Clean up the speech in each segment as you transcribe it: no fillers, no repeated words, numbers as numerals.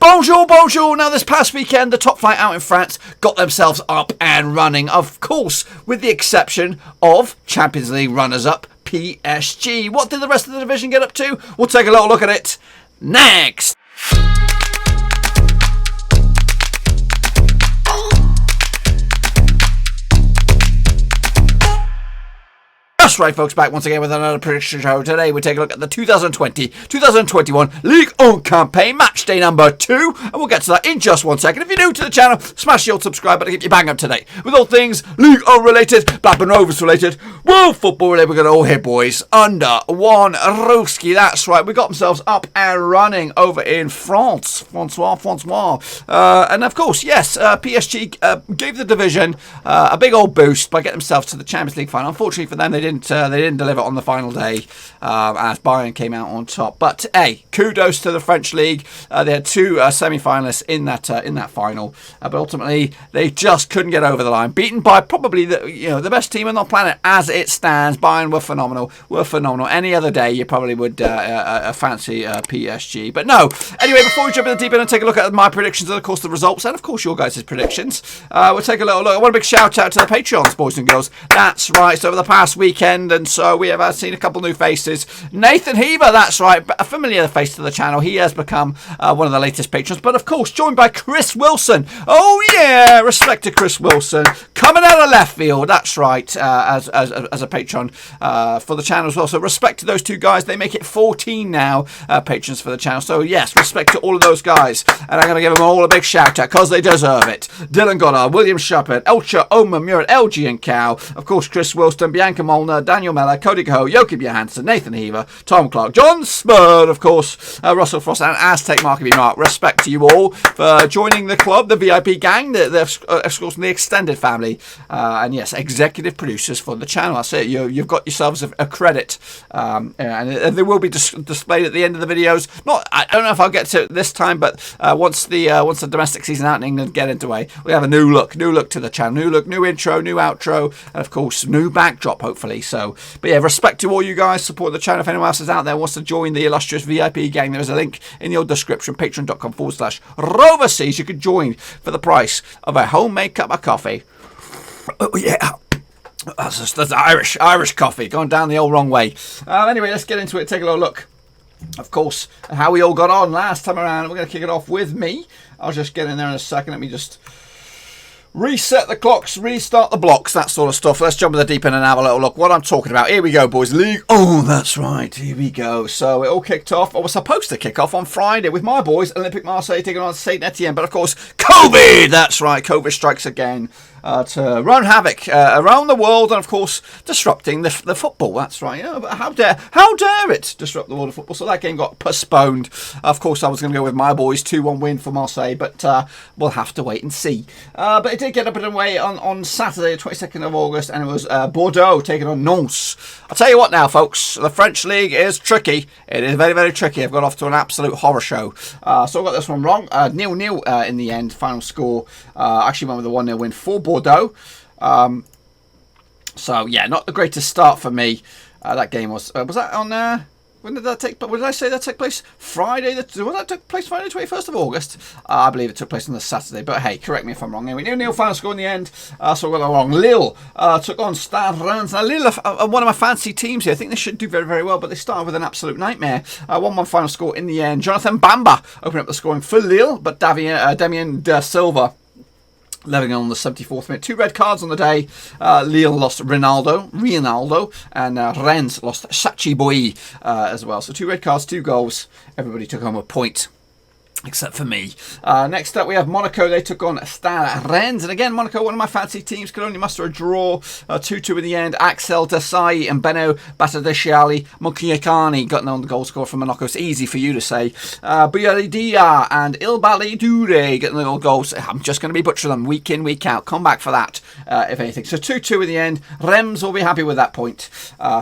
Bonjour, bonjour. Now, this past weekend, the top flight out in France got themselves up and running. Of course, with the exception of Champions League runners-up PSG. What did the rest of the division get up to? We'll take a little look at it next. That's right, folks, back once again with another prediction show. Today we take a look at the 2020-2021 Ligue 1 campaign, match day number 2, and we'll get to that in just 1 second. If you're new to the channel, smash the old subscribe button to keep you bang up to date with all things Ligue 1 related, Blackburn Rovers related, world football related. We're going to all here, boys, under one Ruski. That's right, we got themselves up and running over in France. Francois. And of course, yes, PSG gave the division a big old boost by getting themselves to the Champions League final. Unfortunately for them, they didn't deliver on the final day as Bayern came out on top. But hey, kudos to the French league. They had two semi-finalists in that final, but ultimately they just couldn't get over the line. Beaten by probably the best team on the planet as it stands. Bayern were phenomenal. Any other day you probably would fancy PSG, but no. Anyway, before we jump in the deep end and take a look at my predictions and of course the results and of course your guys' predictions, we'll take a little look. I want a big shout out to the Patreons, boys and girls. That's right. So over the past weekend, and so we have seen a couple new faces. Nathan Heaver, that's right, a familiar face to the channel. He has become one of the latest patrons, but of course joined by Chris Wilson. Oh yeah, respect to Chris Wilson, coming out of left field. That's right, as a patron for the channel as well. So respect to those two guys. They make it 14 now patrons for the channel. So yes, respect to all of those guys, and I'm going to give them all a big shout out because they deserve it. Dylan Goddard, William Shepherd, Elcha Oma Murat, LG and Cow, of course Chris Wilson, Bianca Molnar, Daniel Meller, Cody Cahoe, Joachim Johansson, Nathan Heaver, Tom Clark, John Spurd, of course, Russell Frost, and Aztec Mark Mark. Respect to you all for joining the club, the VIP gang, of course, the extended family, and yes, executive producers for the channel. That's it. You've got yourselves a credit, and they will be displayed at the end of the videos. I don't know if I'll get to it this time, but once the domestic season out in England get underway, we have a new look to the channel, new look, new intro, new outro, and of course, new backdrop, hopefully. So, but yeah, respect to all you guys, support the channel. If anyone else is out there wants to join the illustrious VIP gang, there is a link in your description, patreon.com/RoverSeas. You can join for the price of a homemade cup of coffee. Oh yeah. That's Irish coffee, going down the old wrong way. Anyway, let's get into it, take a little look. Of course, how we all got on last time around. We're going to kick it off with me. I'll just get in there in a second. Let me just reset the clocks, restart the blocks, that sort of stuff. Let's jump in the deep end and have a little look what I'm talking about. Here we go, boys. League. Oh, that's right. Here we go. So it all kicked off, or was supposed to kick off on Friday with my boys, Olympique Marseille taking on Saint-Étienne. But of course, COVID. That's right. COVID strikes again. To run havoc around the world and of course disrupting the football. That's right. But how dare it disrupt the world of football? So that game got postponed. Of course, I was going to go with my boys 2-1 win for Marseille, but we'll have to wait and see. But it did get up and away on Saturday, the 22nd of August, and it was Bordeaux taking on Nantes. I'll tell you what now, folks. The French league is tricky. It is very, very tricky. I've got off to an absolute horror show. So I got this one wrong. 0-0 in the end. Final score. Actually went with a 1-0 win for Bordeaux. So yeah, not the greatest start for me. That game was that on when did that take place? What did I say that took place? Friday. That took place Friday, 21st of August. I believe it took place on the Saturday. But hey, correct me if I'm wrong. Anyway, 0-0 final score in the end. So we got that wrong. Lille took on Stade Reims. Now Lille are one of my fancy teams here. I think they should do very, very well, but they started with an absolute nightmare. 1-1 final score in the end. Jonathan Bamba opened up the scoring for Lille, but Damien Da Silva leveling on the 74th minute. 2 red cards on the day. Lille lost Ronaldo, and Rennes lost Sachi Boy as well. So 2 red cards, 2 goals. Everybody took home a point, except for me. Next up, we have Monaco. They took on Stade Rennes. And again, Monaco, one of my fancy teams, could only muster a draw. 2-2 in the end. Axel Desai and Beno Batadesciali Mokiakani got on the goal score from Monaco. It's easy for you to say. Buyaridia and Ilbali Dure getting the goals. I'm just going to be butchering them week in, week out. Come back for that, if anything. So 2-2 in the end. Reims will be happy with that point.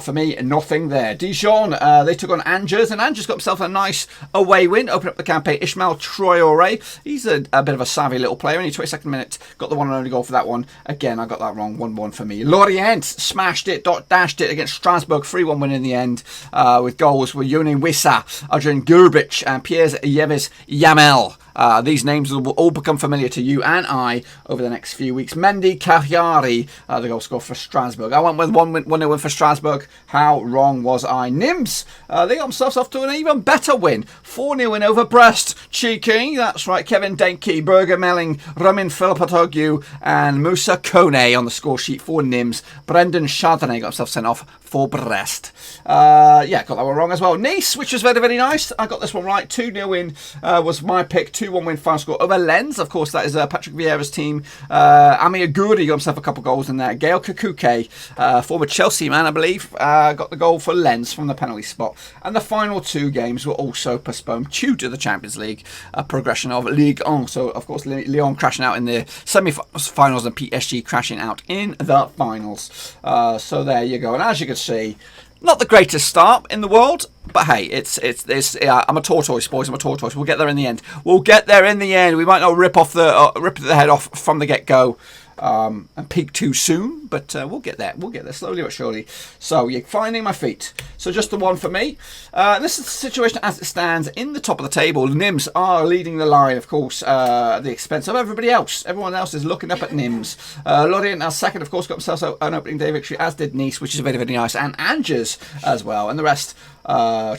For me, nothing there. Dijon, they took on Angers. And Angers got himself a nice away win. Open up the campaign. Ishmael Traoré, he's a bit of a savvy little player. Only 22nd minute, got the one and only goal for that one. Again, I got that wrong. 1-1 for me. Lorient smashed it, dashed it against Strasbourg. 3-1 win in the end, with goals with Yonin Wissa, Adrian Gurbic, and Piers Yevis Yamel. These names will all become familiar to you and I over the next few weeks. Mendy Cagliari, the goal scorer for Strasbourg. I went with 1-0 win for Strasbourg. How wrong was I? Nîmes, they got themselves off to an even better win. 4-0 win over Brest. Cheeky, that's right. Kevin Denke, Berger Melling, Ramin Philippotoglu, and Moussa Kone on the score sheet for Nîmes. Brendan Chardonnay got himself sent off for Brest. Yeah, got that one wrong as well. Nice, which was very, very nice. I got this one right. 2-0 win was my pick. 2-1 win final score over Lens. Of course, that is Patrick Vieira's team. Ami Aguri got himself a couple of goals in there. Gael Kakuke, former Chelsea man, I believe, got the goal for Lens from the penalty spot. And the final two games were also postponed due to the Champions League progression of Ligue 1. So, of course, Lyon crashing out in the semi-finals and PSG crashing out in the finals. So there you go. And as you can see, not the greatest start in the world, but hey, it's I'm a tortoise, boys. I'm a tortoise. We'll get there in the end. We'll get there in the end. We might not rip the head off from the get-go. And peak too soon, but we'll get there. We'll get there slowly but surely. So you're finding my feet. So just the one for me. This is the situation as it stands in the top of the table. Nîmes are leading the line, of course, at the expense of everybody else. Everyone else is looking up at Nîmes. Lorient, our second, of course, got themselves an opening day victory, as did Nice, which is very, very nice, and Angers as well. And the rest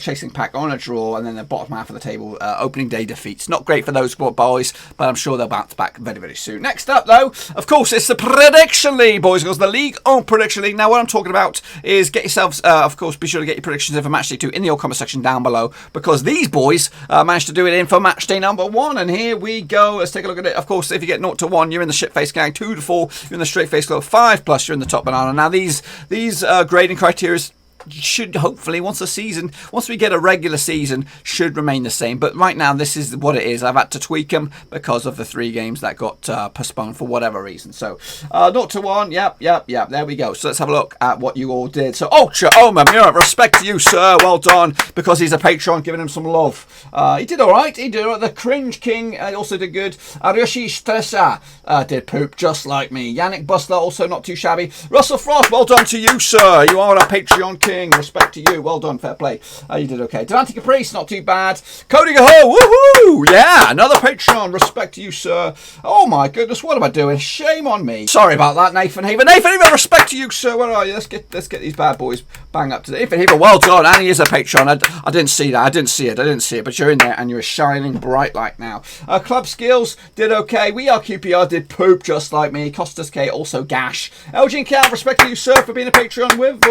chasing pack on a draw, and then the bottom half of the table, opening day defeats. Not great for those boys, but I'm sure they'll bounce back very, very soon. Next up, though, of course, it's the Prediction League, boys and girls. The Ligue 1 Prediction League. Now, what I'm talking about is get yourselves, of course, be sure to get your predictions in for Matchday 2 in the old comment section down below, because these boys managed to do it in for Matchday number 1, and here we go. Let's take a look at it. Of course, if you get 0 to 1, you're in the shit-face gang. 2 to 4, you're in the straight-face club. 5 plus, you're in the top banana. Now, these grading criteria should hopefully, once we get a regular season, should remain the same. But right now, this is what it is. I've had to tweak them because of the 3 games that got postponed for whatever reason. So 0 to 1, yep, there we go. So let's have a look at what you all did. So Ultra Oma Mura, respect to you, sir, well done, because he's a patron, giving him some love. He did all right. The Cringe King also did good. Aryoshi Stressa did poop just like me. Yannick Bustler also not too shabby. Russell Frost, well done to you, sir. You are a Patreon king. Respect to you. Well done. Fair play. You did okay. Devante Caprice, not too bad. Cody Gaho, woohoo! Yeah, another Patreon. Respect to you, sir. Oh my goodness, what am I doing? Shame on me. Sorry about that, Nathan Haver. Nathan Haver, respect to you, sir. Where are you? Let's get these bad boys bang up to the Nathan Haver. Well done. And he is a Patreon. I didn't see that. I didn't see it. But you're in there and you're a shining bright light now. Club Skills did okay. We Are QPR did poop just like me. Costas K also gash. Elgin Cal, respect to you, sir, for being a Patreon with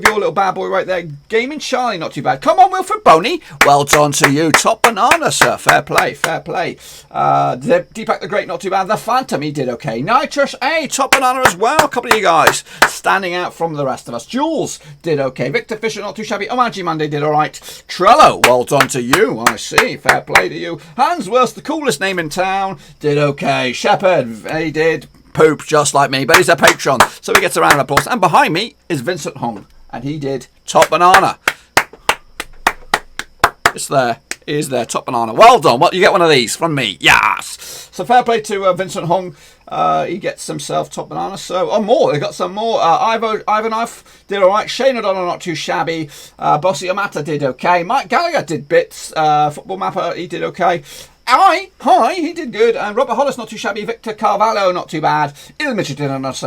your little bad boy right there. Gaming Charlie, not too bad. Come on, Wilfred Boney. Well done to you. Top banana, sir. Fair play. Deepak the Great, not too bad. The Phantom, he did okay. Nitrous A, top banana as well. A couple of you guys standing out from the rest of us. Jules did okay. Victor Fisher, not too shabby. Omaji Monday did all right. Trello, well done to you. I see. Fair play to you. Hansworth, the coolest name in town, did okay. Shepherd, he did poop just like me, but he's a patron, so he gets a round of applause. And behind me is Vincent Hong, and he did top banana. It's there. It is there. Top banana. Well done. What, you get one of these from me? Yes. So fair play to Vincent Hong. He gets himself top banana. So, more. They got some more. Ivanov did all right. Shane O'Donnell not too shabby. Bossy Amata did okay. Mike Gallagher did bits. Football Mapper, he did okay. Hi, he did good. And Robert Hollis, not too shabby. Victor Carvalho, not too bad. Ilmitch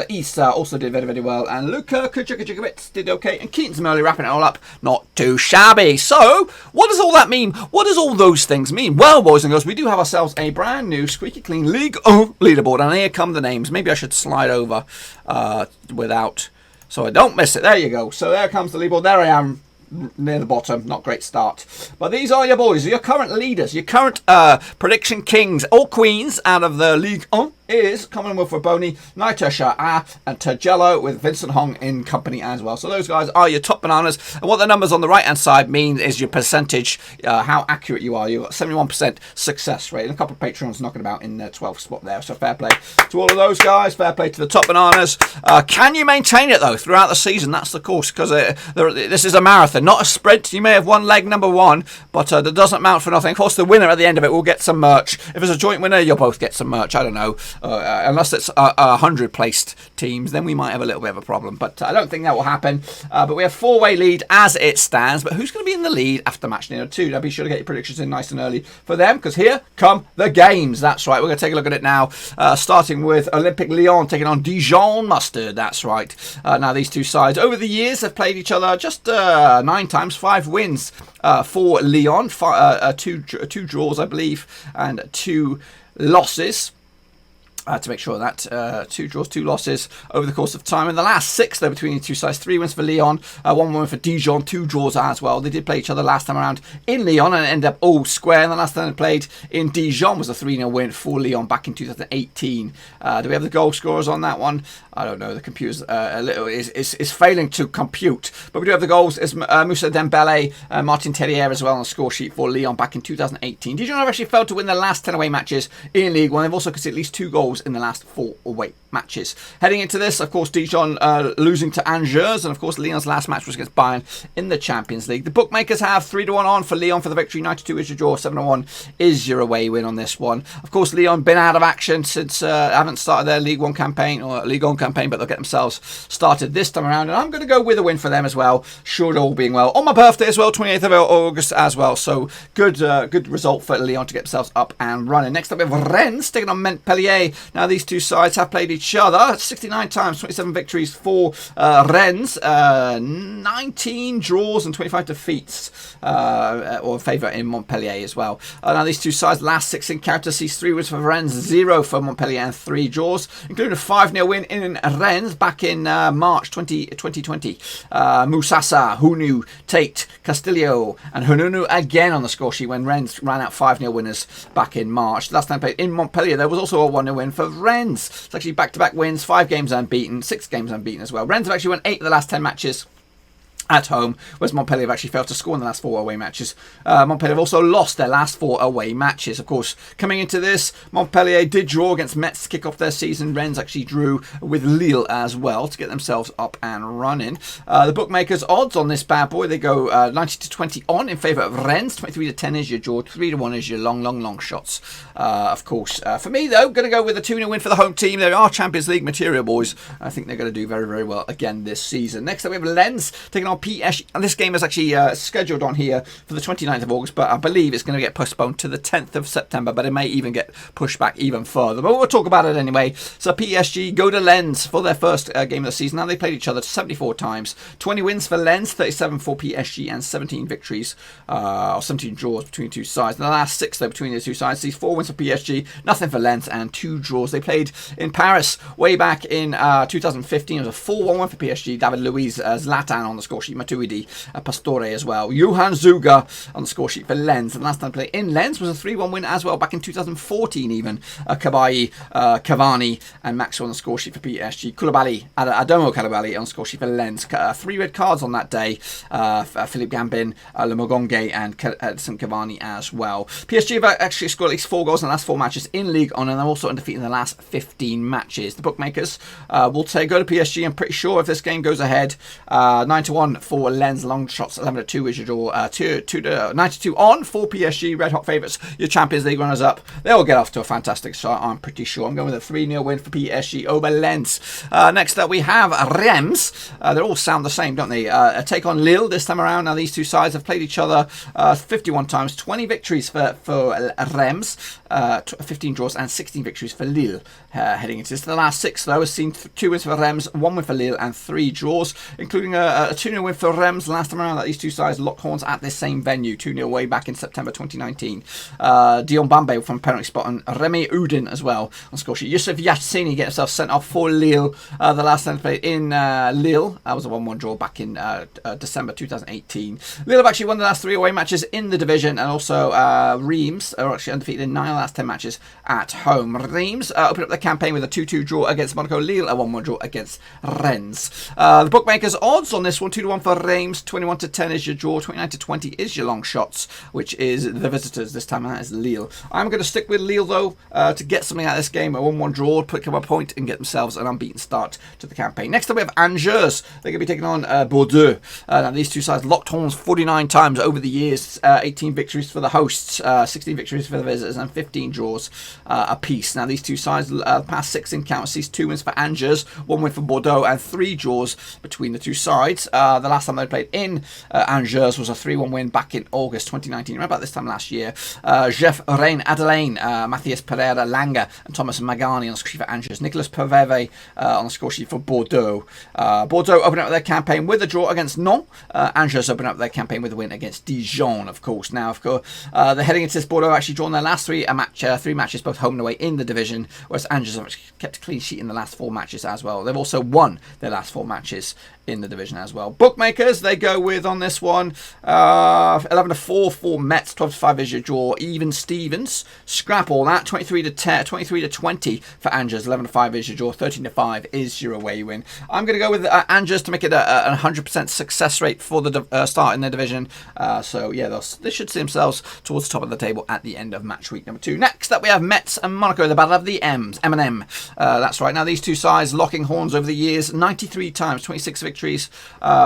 Issa also did very, very well. And Luka Kujakajikowicz did okay. And Keaton's merely wrapping it all up, not too shabby. So, what does all that mean? What does all those things mean? Well, boys and girls, we do have ourselves a brand new squeaky clean League leaderboard. And here come the names. Maybe I should slide over so I don't miss it. There you go. So there comes the leaderboard. There I am, near the bottom. Not great start, but these are your boys, your current leaders, your current prediction kings or queens out of the Ligue 1 is Commonwealth for Boney, Natasha and Tajello, with Vincent Hong in company as well. So those guys are your top bananas, and what the numbers on the right hand side mean is your percentage, how accurate you are. You've got 71% success rate, and a couple of Patrons knocking about in the 12th spot there. So fair play to all of those guys. Fair play to the top bananas. Can you maintain it though throughout the season? That's the course, because this is a marathon, not a sprint. You may have won leg number 1, but that doesn't amount for nothing. Of course, the winner at the end of it will get some merch. If it's a joint winner, you'll both get some merch. I don't know. unless it's 100 placed teams, then we might have a little bit of a problem. But I don't think that will happen. But we have 4-way lead as it stands. But who's going to be in the lead after match day 2? Now be sure to get your predictions in nice and early for them, because here come the games. That's right. We're going to take a look at it now, starting with Olympique Lyon taking on Dijon Mustard. That's right. Now these two sides over the years have played each other just 9 times, 5 wins for Lyon, 2 draws, I believe, and 2 losses. To make sure that 2 draws, 2 losses over the course of time. In the last 6, though, between the two sides, 3 wins for Lyon, 1 win for Dijon, 2 draws as well. They did play each other last time around in Lyon and ended up all square. And the last time they played in Dijon was a 3-0 win for Lyon back in 2018. Do we have the goal scorers on that one? I don't know. The computer's a little is failing to compute. But we do have the goals. It's Moussa Dembele, Martin Terrier as well on the score sheet for Lyon back in 2018. Dijon have actually failed to win the last 10 away matches in Ligue 1. They've also conceded at least 2 goals in the last 4 away matches. Heading into this, of course, Dijon losing to Angers, and of course Lyon's last match was against Bayern in the Champions League. The bookmakers have 3-1 on for Lyon for the victory. 92 is your draw, 7-1 is your away win on this one. Of course, Lyon been out of action since haven't started their Ligue 1 campaign or Ligue 1 campaign, but they'll get themselves started this time around, and I'm going to go with a win for them as well. Sure, all being well on my birthday as well, 28th of August as well. So good result for Lyon to get themselves up and running. Next up, we have Rennes taking on Montpellier. Now these two sides have played each other 69 times, 27 victories for Rennes, 19 draws and 25 defeats, or favour in Montpellier as well. Now these two sides last 6 encounters sees 3 wins for Rennes, 0 for Montpellier and 3 draws, including a 5-0 win in Rennes back in March 2020. Moussassa, Hounou, Tate, Castillo and Hununu again on the score sheet when Rennes ran out 5-0 winners back in March. Last time played in Montpellier, there was also a 1-0 win for Rennes. It's actually back-to-back wins, 5 games unbeaten, 6 games unbeaten as well. Rennes have actually won 8 of the last 10 matches at home, whereas Montpellier have actually failed to score in the last 4 away matches. Montpellier have also lost their last 4 away matches. Of course, coming into this, Montpellier did draw against Metz to kick off their season. Rennes actually drew with Lille as well to get themselves up and running. The bookmakers' odds on this bad boy, they go 90-20 on in favour of Rennes. 23-10 is your draw, 3-1 is your long shots. Of course, for me though, going to go with a 2-0 win for the home team. They are Champions League material, boys. I think they're going to do very, very well again this season. Next up, we have Lens taking on PSG. And this game is actually scheduled on here for the 29th of August, but I believe it's going to get postponed to the 10th of September, but it may even get pushed back even further. But we'll talk about it anyway. So PSG go to Lens for their first game of the season. Now they played each other 74 times. 20 wins for Lens, 37 for PSG, and 17 victories, or 17 draws between the two sides. And the last 6, though, between the two sides. These 4 wins for PSG, nothing for Lens, and 2 draws. They played in Paris way back in 2015. It was a 4-1 win for PSG. David Luiz, Zlatan on the score sheet, Matuidi, Pastore as well. Johan Zuga on the score sheet for Lens. And last time played in Lens was a 3-1 win as well back in 2014 even. Cabaye, Cavani and Maxwell on the score sheet for PSG. Koulibaly, Adomo Koulibaly on the score sheet for Lens. 3 red cards on that day. Philippe Gambin, Lemogongue and Edson Cavani as well. PSG have actually scored at least 4 goals in the last 4 matches in Ligue 1, and they're also undefeated in the last 15 matches. The bookmakers will go to PSG. I'm pretty sure if this game goes ahead, 9-1 for Lens, long shots 11-2 is your draw, 92 on for PSG, red hot favourites, your Champions League runners up. They'll get off to a fantastic start, I'm pretty sure. I'm going with a 3-0 win for PSG over Lens. Next up we have Reims. They all sound the same, don't they? A take on Lille this time around. Now these two sides have played each other 51 times, 20 victories for Reims, 15 draws and 16 victories for Lille. Heading into this, the last 6 though has seen 2 wins for Reims, 1 win for Lille and 3 draws, including a 2-0 win for Reims last time around that these two sides locked horns at this same venue, 2-0 way back in September 2019. Dion Bambe from penalty spot and Remy Oudin as well on score sheet. Youssef Yassini get himself sent off for Lille the last time played in Lille. That was a 1-1 draw back in December 2018. Lille have actually won the last 3 away matches in the division, and also Reims are actually undefeated in 9 of the last 10 matches at home. Reims opened up their campaign with a 2-2 draw against Monaco. Lille a 1-1 draw against Rennes. The bookmakers' odds on this one, 2-1 21 for Reims, 21-10 is your draw, 29-20 is your long shots, which is the visitors. This time that is Lille. I'm going to stick with Lille though to get something out of this game. A 1-1 draw, pick up a point and get themselves an unbeaten start to the campaign. Next up we have Angers. They're going to be taking on Bordeaux. Now these two sides locked horns 49 times over the years. 18 victories for the hosts, 16 victories for the visitors, and 15 draws apiece. Now these two sides, past 6 encounters, sees 2 wins for Angers, 1 win for Bordeaux, and 3 draws between the two sides. The last time they played in Angers was a 3-1 win back in August 2019. Remember about this time last year? Jeff Rein Adelaine, Matthias Pereira Langa, and Thomas Magani on the score sheet for Angers. Nicolas Paveve on the score sheet for Bordeaux. Bordeaux open up their campaign with a draw against Nantes. Angers open up their campaign with a win against Dijon, of course. Now, of course, they're heading into this. Bordeaux actually drawn their last 3 matches, both home and away in the division, whereas Angers have kept a clean sheet in the last 4 matches as well. They've also won their last 4 matches in the division as well. Bookmakers, they go with on this one 11-4 for Metz, 12-5 is your draw. Even Stevens, scrap all that. 23-20 for Angers, 11-5 is your draw. 13-5 is your away win. I'm going to go with Angers to make it a 100% success rate for the start in their division. So yeah, they should see themselves towards the top of the table at the end of match week number 2. Next up we have Metz and Monaco, the battle of the M&M. That's right. Now these two sides locking horns over the years, 93 times, 26 victories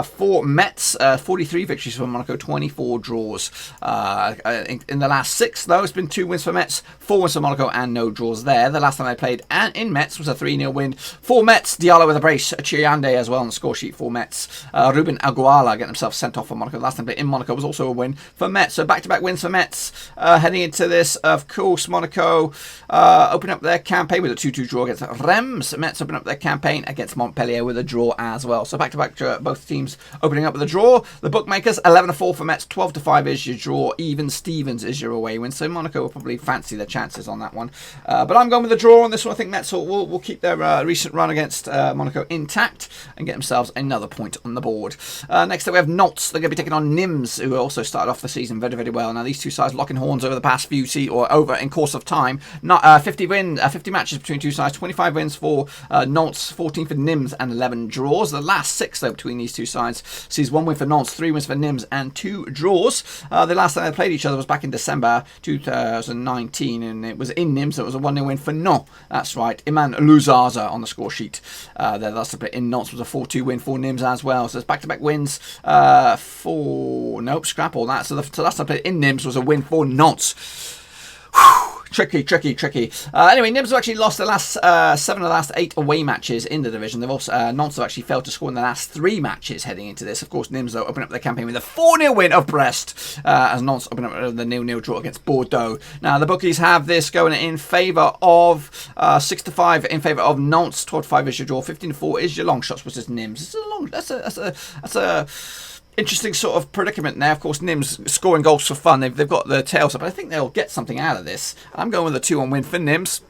for Metz, 43 victories for Monaco, 24 draws. In the last 6 though, it's been 2 wins for Metz, 4 wins for Monaco, and no draws there. The last time they played in Metz was a 3-0 win for Metz. Diallo with a brace, Chiande as well on the score sheet for Metz. Ruben Aguala getting himself sent off for Monaco. The last time they played in Monaco was also a win for Metz. So back-to-back wins for Metz. Heading into this, of course, Monaco open up their campaign with a 2-2 draw against Reims. Metz open up their campaign against Montpellier with a draw as well. So back-to-back both teams opening up with a draw. The bookmakers, 11-4 for Metz, 12-5 is your draw. Even Stevens is your away win. So Monaco will probably fancy their chances on that one. But I'm going with the draw on this one. I think Metz will keep their recent run against Monaco intact and get themselves another point on the board. Next up we have Nantes. They're going to be taking on Nîmes, who also started off the season very, very well. Now these two sides locking horns over the past few over in course of time. 50 matches between two sides, 25 wins for Nantes, 14 for Nîmes, and 11 draws. The last 6 though between these two sides sees 1 win for Nantes, 3 wins for Nîmes, and 2 draws. The last time they played each other was back in December 2019, and it was in Nîmes. So it was a 1-0 win for Nantes. That's right, Iman Luzaza on the score sheet. The last time played in Nantes was a 4-2 win for Nîmes as well. So it's back-to-back wins scrap all that. So the last time played in Nîmes was a win for Nantes. Tricky. Anyway, Nîmes have actually lost the last 7 of the last 8 away matches in the division. They've also Nantes have actually failed to score in the last 3 matches heading into this. Of course, Nîmes though open up their campaign with a 4-0 win of Brest as Nantes open up the 0-0 draw against Bordeaux. Now the bookies have this going in favour of 6-5 in favour of Nantes. 12-5 is your draw. 15-4 is your long shots versus Nîmes. That's a interesting sort of predicament there. Of course, Nîmes scoring goals for fun. They've got their tails up, but I think they'll get something out of this. I'm going with a 2-1 win for Nîmes.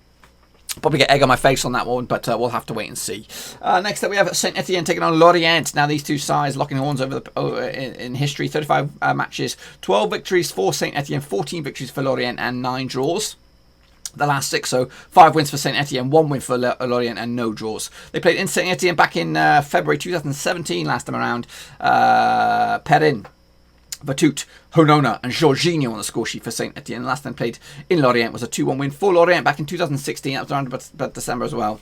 Probably get egg on my face on that one, but we'll have to wait and see. Next up, we have Saint-Étienne taking on Lorient. Now, these two sides locking horns in history. 35 matches, 12 victories for Saint-Étienne, 14 victories for Lorient, and 9 draws. The last 6, so 5 wins for Saint-Étienne, 1 win for Lorient, and no draws. They played in Saint-Étienne back in February 2017, last time around. Perrin, Batut, Honona, and Jorginho on the score sheet for Saint-Étienne. Last time played in Lorient was a 2-1 win for Lorient back in 2016. That was around about December as well.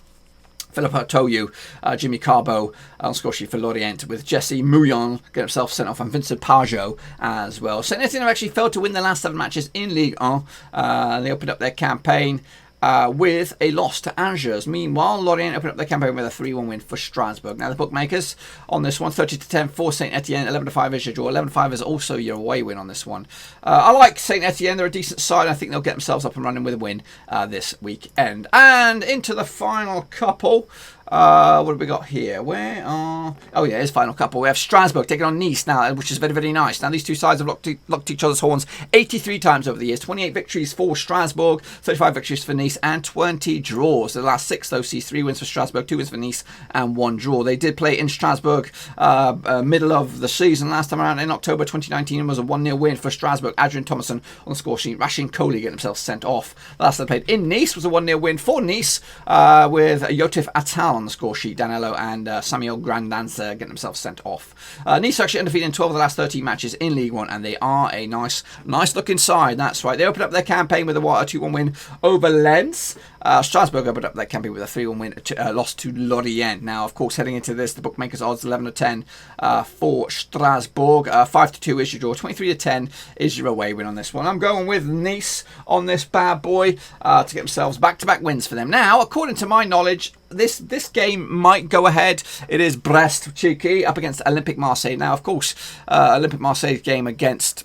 Philippe Toyu, Jimmy Carbo on score sheet for Lorient, with Jesse Mouillon getting himself sent off, and Vincent Pajot as well. Saint-Étienne have actually failed to win their last 7 matches in Ligue 1. They opened up their campaign with a loss to Angers. Meanwhile, Lorient opened up their campaign with a 3-1 win for Strasbourg. Now, the bookmakers on this one, 30-10 for Saint-Étienne, 11-5 is your draw, 11-5 is also your away win on this one. I like Saint-Étienne. They're a decent side. I think they'll get themselves up and running with a win this weekend. And into the final couple. What have we got here? Oh yeah, here's final couple. We have Strasbourg taking on Nice now, which is very, very nice. Now these two sides have locked each other's horns 83 times over the years. 28 victories for Strasbourg, 35 victories for Nice, and 20 draws. The last 6 though sees 3 wins for Strasbourg, 2 wins for Nice, and 1 draw. They did play in Strasbourg middle of the season last time around in October 2019, and was a 1-0 win for Strasbourg. Adrian Thomason on the score sheet. Rachin Kohli getting himself sent off. The last time they played in Nice was a 1-0 win for Nice with Yotif Attal Vidal on the score sheet. Danilo and Samuel Grandanza getting themselves sent off. Nice are actually undefeated in 12 of the last 13 matches in League One, and they are a nice looking side. That's right. They opened up their campaign with a 2-1 win over Lens. Strasbourg opened up their campaign with a 3-1 win, loss to Lorient. Now, of course, heading into this, the bookmakers odds 11-10 for Strasbourg. 5-2 is your draw. 23-10 is your away win on this one. I'm going with Nice on this bad boy to get themselves back-to-back wins for them. Now, according to my knowledge, this game might go ahead. It is Brest, cheeky, up against Olympique Marseille. Now, of course, Olympique Marseille's game against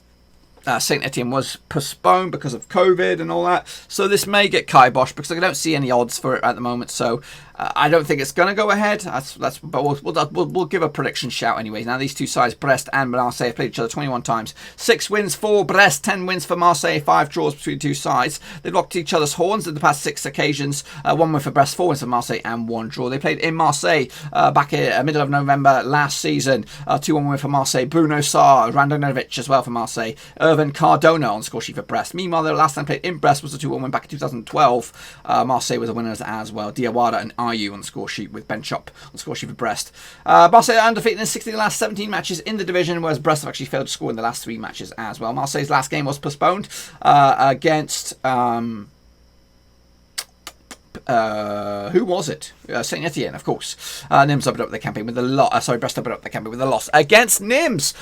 Saint-Étienne was postponed because of COVID and all that. So this may get kiboshed because I don't see any odds for it at the moment. So I don't think it's going to go ahead. But we'll give a prediction shout anyways. Now these two sides, Brest and Marseille, have played each other 21 times. 6 wins for Brest, 10 wins for Marseille, 5 draws between the two sides. They've locked each other's horns in the past 6 occasions. 1 win for Brest, 4 wins for Marseille, and 1 draw. They played in Marseille back in middle of November last season. 2-1 win for Marseille. Bruno Sarr, Radanovic as well for Marseille. Irvin Cardona on score sheet for Brest. Meanwhile, the last time played in Brest was a 2-1 win back in 2012. Marseille was the winners as well. Diawara and Ayew on the score sheet with Ben Chop on the score sheet for Brest. Marseille are undefeated in 16 of the last 17 matches in the division, whereas Brest have actually failed to score in the last 3 matches as well. Marseille's last game was postponed against... who was it? Saint-Étienne, of course. Nîmes opened up the campaign with a loss. Brest opened up the campaign with a loss against Nîmes.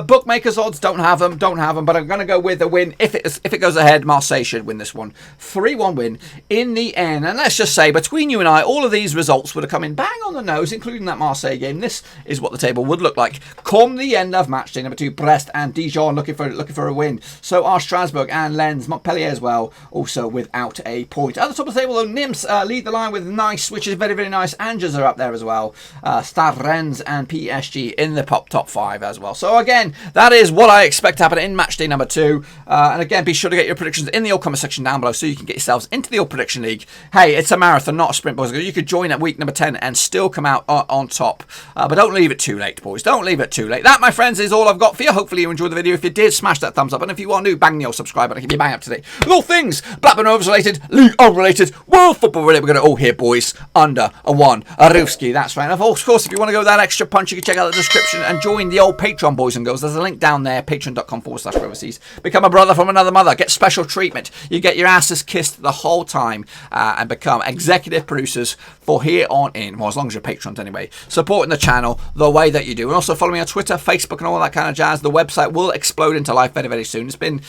Bookmakers odds don't have them, but I'm going to go with a win. If it goes ahead, Marseille should win this one. 3-1 win in the end. And let's just say, between you and I, all of these results would have come in bang on the nose, including that Marseille game. This is what the table would look like come the end of match day number 2. Brest and Dijon looking for a win. So are Strasbourg and Lens. Montpellier as well, also without a point. At the top of the table, though, Nîmes lead the line with Nice, which is very, very nice. Angers are up there as well. Stade, Rennes and PSG in the top 5 as well. So again, that is what I expect to happen in match day number 2. And again, be sure to get your predictions in the old comment section down below so you can get yourselves into the old prediction league. Hey, it's a marathon, not a sprint, boys. You could join at week number 10 and still come out on top. But don't leave it too late, boys. Don't leave it too late. That, my friends, is all I've got for you. Hopefully you enjoyed the video. If you did, smash that thumbs up. And if you are new, bang the old subscribe button. Keep you bang up to date with all things Blackburn Rovers related, League related, world football related. We're going to all here, boys, under a one. A Rivski, that's right. And of course, if you want to go that extra punch, you can check out the description and join the old Patreon, boys and girls. There's a link down there, patreon.com/overseas. Become a brother from another mother. Get special treatment. You get your asses kissed the whole time and become executive producers for here on in. Well, as long as you're patrons anyway. Supporting the channel the way that you do. And also follow me on Twitter, Facebook and all that kind of jazz. The website will explode into life very, very soon. It's been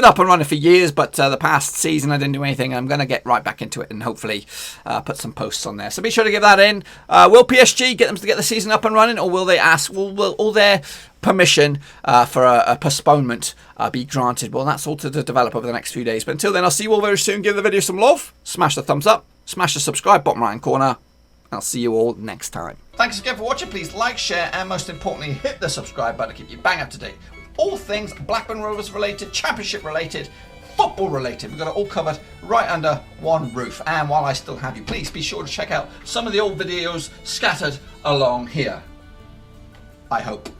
up and running for years, but the past season I didn't do anything. I'm going to get right back into it and hopefully put some posts on there. So be sure to give that in. Will PSG get them to get the season up and running, or will they ask, will all their permission for a postponement be granted? Well, that's all to develop over the next few days. But until then, I'll see you all very soon. Give the video some love. Smash the thumbs up. Smash the subscribe bottom right hand corner. I'll see you all next time. Thanks again for watching. Please like, share, and most importantly, hit the subscribe button to keep you bang up to date with all things Blackburn Rovers related, Championship related, football related. We've got it all covered right under one roof. And while I still have you, please be sure to check out some of the old videos scattered along here. I hope.